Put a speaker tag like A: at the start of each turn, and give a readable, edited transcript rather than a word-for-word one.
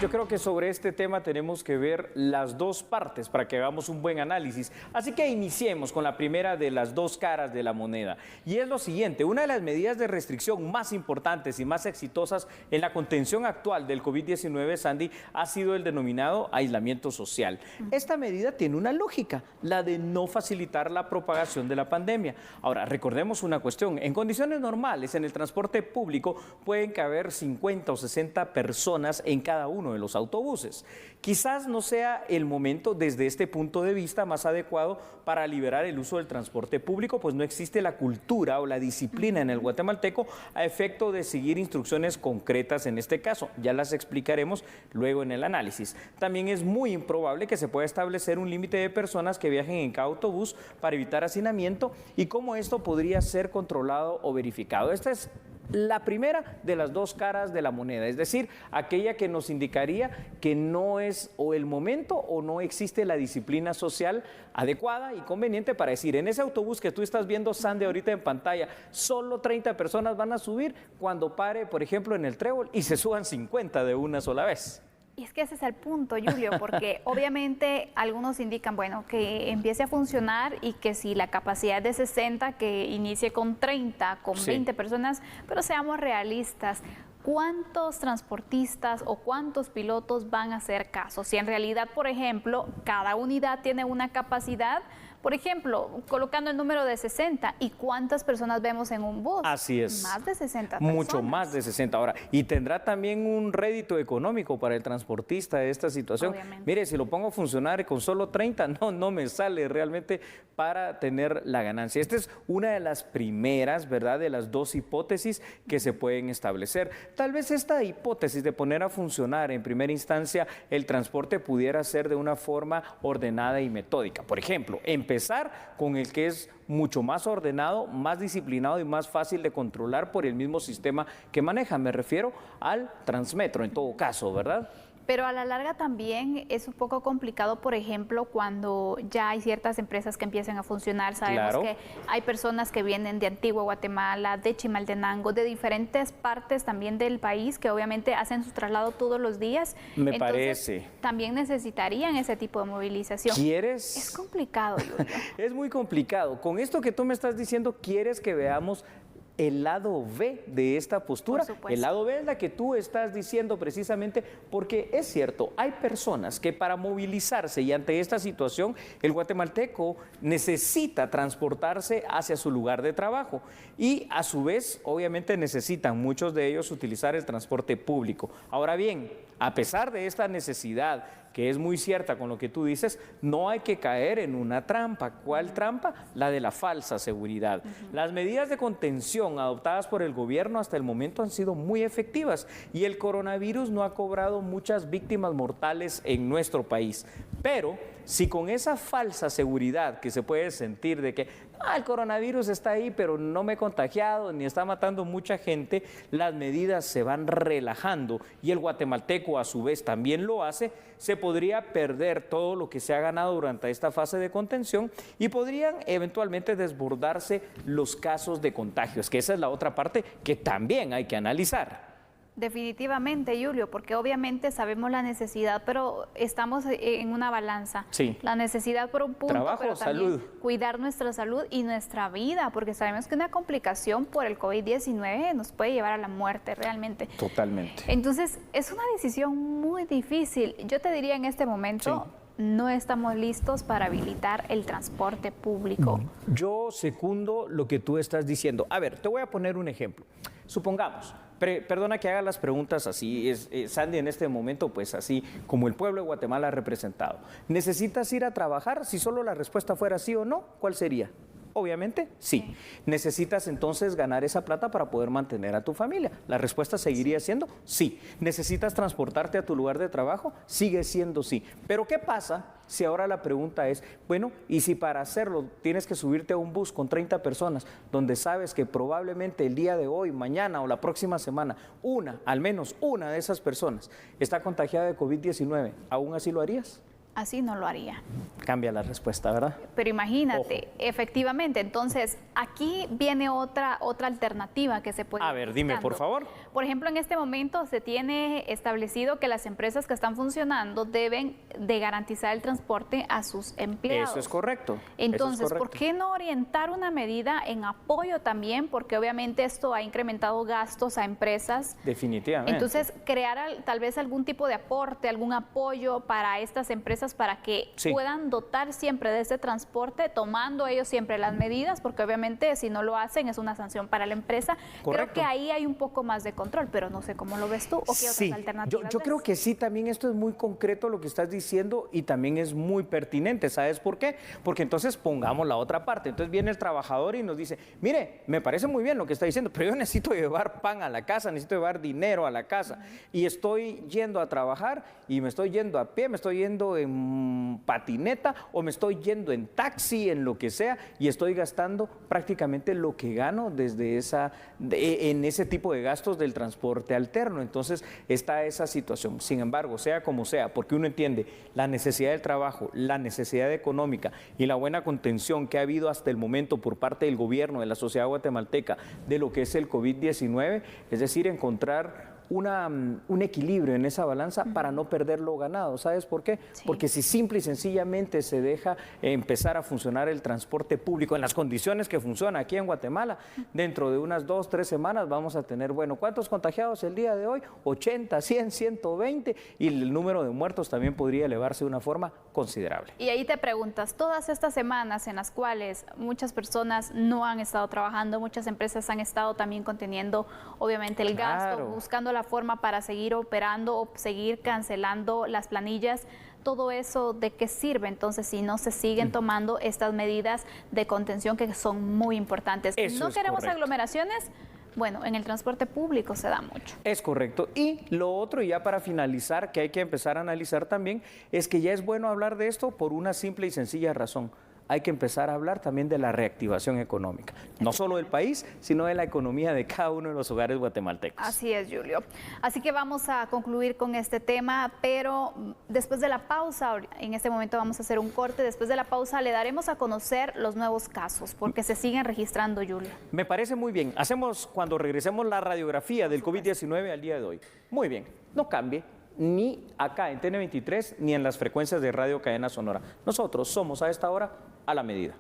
A: Yo creo que sobre este tema tenemos que ver las dos partes para que hagamos un buen análisis. Así que iniciemos con la primera de las dos caras de la moneda. Y es lo siguiente, una de las medidas de restricción más importantes y más exitosas en la contención actual del COVID-19, Sandy, ha sido el denominado aislamiento social. Esta medida tiene una lógica, la de no facilitar la propagación de la pandemia. Ahora, recordemos una cuestión, en condiciones normales, en el transporte público pueden caber 50 o 60 personas en cada uno de los autobuses. Quizás no sea el momento desde este punto de vista más adecuado para liberar el uso del transporte público, pues no existe la cultura o la disciplina en el guatemalteco a efecto de seguir instrucciones concretas en este caso. Ya las explicaremos luego en el análisis. También es muy improbable que se pueda establecer un límite de personas que viajen en cada autobús para evitar hacinamiento y cómo esto podría ser controlado o verificado. Esta es la primera de las dos caras de la moneda, es decir, aquella que nos indicaría que no es o el momento o no existe la disciplina social adecuada y conveniente para decir, en ese autobús que tú estás viendo, Sandy, ahorita en pantalla, solo 30 personas van a subir cuando pare, por ejemplo, en el Trébol y se suban 50 de una sola vez.
B: Y es que ese es el punto, Julio, porque obviamente algunos indican, bueno, que empiece a funcionar y que si la capacidad es de 60, que inicie con 30, con 20 personas, pero seamos realistas. ¿Cuántos transportistas o cuántos pilotos van a hacer caso? Si en realidad, por ejemplo, cada unidad tiene una capacidad, por ejemplo, colocando el número de 60, ¿y cuántas personas vemos en un bus?
A: Así es.
B: Más de 60 personas.
A: Mucho más de 60 ahora. Y tendrá también un rédito económico para el transportista de esta situación.
B: Obviamente.
A: Mire, si lo pongo a funcionar con solo 30, no me sale realmente para tener la ganancia. Esta es una de las primeras, ¿verdad?, de las dos hipótesis que se pueden establecer. Tal vez esta hipótesis de poner a funcionar en primera instancia el transporte pudiera ser de una forma ordenada y metódica. Por ejemplo, empezar con el que es mucho más ordenado, más disciplinado y más fácil de controlar por el mismo sistema que maneja. Me refiero al Transmetro en todo caso, ¿verdad?
B: Pero a la larga también es un poco complicado, por ejemplo, cuando ya hay ciertas empresas que empiezan a funcionar. Sabemos que hay personas que vienen de Antigua Guatemala, de Chimaltenango, de diferentes partes también del país que obviamente hacen su traslado todos los días.
A: Me parece.
B: También necesitarían ese tipo de movilización.
A: ¿Quieres?
B: Es complicado, Julio.
A: Es muy complicado. Con esto que tú me estás diciendo, ¿quieres que veamos el lado B de esta postura? El lado B es la que tú estás diciendo precisamente porque es cierto, hay personas que para movilizarse y ante esta situación el guatemalteco necesita transportarse hacia su lugar de trabajo y a su vez obviamente necesitan muchos de ellos utilizar el transporte público. Ahora bien, a pesar de esta necesidad que es muy cierta con lo que tú dices, no hay que caer en una trampa. ¿Cuál trampa? La de la falsa seguridad. Las medidas de contención adoptadas por el gobierno hasta el momento han sido muy efectivas y el coronavirus no ha cobrado muchas víctimas mortales en nuestro país. Pero si con esa falsa seguridad que se puede sentir de que el coronavirus está ahí, pero no me he contagiado ni está matando mucha gente, las medidas se van relajando y el guatemalteco a su vez también lo hace, se podría perder todo lo que se ha ganado durante esta fase de contención y podrían eventualmente desbordarse los casos de contagios, que esa es la otra parte que también hay que analizar.
B: Definitivamente, Julio, porque obviamente sabemos la necesidad, pero estamos en una balanza.
A: Sí.
B: La necesidad por un punto,
A: trabajo,
B: pero también
A: salud.
B: Cuidar nuestra salud y nuestra vida, porque sabemos que una complicación por el COVID-19 nos puede llevar a la muerte realmente.
A: Totalmente.
B: Entonces, es una decisión muy difícil. Yo te diría en este momento, no estamos listos para habilitar el transporte público.
A: Yo secundo lo que tú estás diciendo. A ver, te voy a poner un ejemplo. Supongamos, perdona que haga las preguntas así, Sandy, en este momento, pues así como el pueblo de Guatemala ha representado. ¿Necesitas ir a trabajar? Si solo la respuesta fuera sí o no, ¿cuál sería? Obviamente, sí. ¿Necesitas entonces ganar esa plata para poder mantener a tu familia? La respuesta seguiría siendo sí. ¿Necesitas transportarte a tu lugar de trabajo? Sigue siendo sí. Pero ¿qué pasa si ahora la pregunta es, bueno, y si para hacerlo tienes que subirte a un bus con 30 personas, donde sabes que probablemente el día de hoy, mañana o la próxima semana, al menos una de esas personas está contagiada de COVID-19, ¿aún así lo harías?
B: así no lo haría.
A: Cambia la respuesta, ¿verdad?
B: Pero imagínate, efectivamente, entonces aquí viene otra alternativa que se puede ir
A: A ver, dime, por favor.
B: Por ejemplo, en este momento se tiene establecido que las empresas que están funcionando deben de garantizar el transporte a sus empleados.
A: Eso es correcto.
B: Entonces, ¿por qué no orientar una medida en apoyo también? Porque obviamente esto ha incrementado gastos a empresas.
A: Definitivamente.
B: Entonces, crear tal vez algún tipo de aporte, algún apoyo para estas empresas para que puedan dotar siempre de ese transporte, tomando ellos siempre las medidas, porque obviamente si no lo hacen es una sanción para la empresa.
A: Correcto.
B: Creo que ahí hay un poco más de control, pero no sé cómo lo ves tú o qué otras alternativas
A: yo creo
B: ves.
A: que sí, también esto es muy concreto lo que estás diciendo y también es muy pertinente. ¿Sabes por qué? Porque entonces pongamos la otra parte. Entonces viene el trabajador y nos dice, mire, me parece muy bien lo que está diciendo, pero yo necesito llevar pan a la casa, necesito llevar dinero a la casa y estoy yendo a trabajar y me estoy yendo a pie, me estoy yendo en patineta o me estoy yendo en taxi, en lo que sea, y estoy gastando prácticamente lo que gano desde en ese tipo de gastos del transporte alterno. Entonces está esa situación. Sin embargo, sea como sea, porque uno entiende la necesidad del trabajo, la necesidad económica y la buena contención que ha habido hasta el momento por parte del gobierno, de la sociedad guatemalteca, de lo que es el COVID-19, es decir, encontrar un equilibrio en esa balanza para no perder lo ganado. ¿Sabes por qué?
B: Sí.
A: Porque si simple y sencillamente se deja empezar a funcionar el transporte público en las condiciones que funciona aquí en Guatemala, dentro de unas 2 o 3 semanas vamos a tener, bueno, ¿cuántos contagiados el día de hoy? 80, 100, 120 y el número de muertos también podría elevarse de una forma considerable.
B: Y ahí te preguntas, todas estas semanas en las cuales muchas personas no han estado trabajando, muchas empresas han estado también conteniendo obviamente el gasto, buscando la forma para seguir operando o seguir cancelando las planillas, todo eso, ¿de qué sirve entonces si no se siguen tomando estas medidas de contención que son muy importantes?
A: Eso
B: No
A: es
B: queremos
A: correcto.
B: aglomeraciones. Bueno, en el transporte público se da mucho.
A: Es correcto. Y lo otro, y ya para finalizar, que hay que empezar a analizar también, es que ya es bueno hablar de esto por una simple y sencilla razón. Hay que empezar a hablar también de la reactivación económica, no solo del país, sino de la economía de cada uno de los hogares guatemaltecos.
B: Así es, Julio. Así que vamos a concluir con este tema, pero después de la pausa, en este momento vamos a hacer un corte, después de la pausa le daremos a conocer los nuevos casos, porque se siguen registrando, Julio.
A: Me parece muy bien. Hacemos, cuando regresemos, la radiografía del COVID-19 al día de hoy. Muy bien, no cambie. Ni acá en TN23, ni en las frecuencias de Radio Cadena Sonora. Nosotros somos a esta hora a la medida.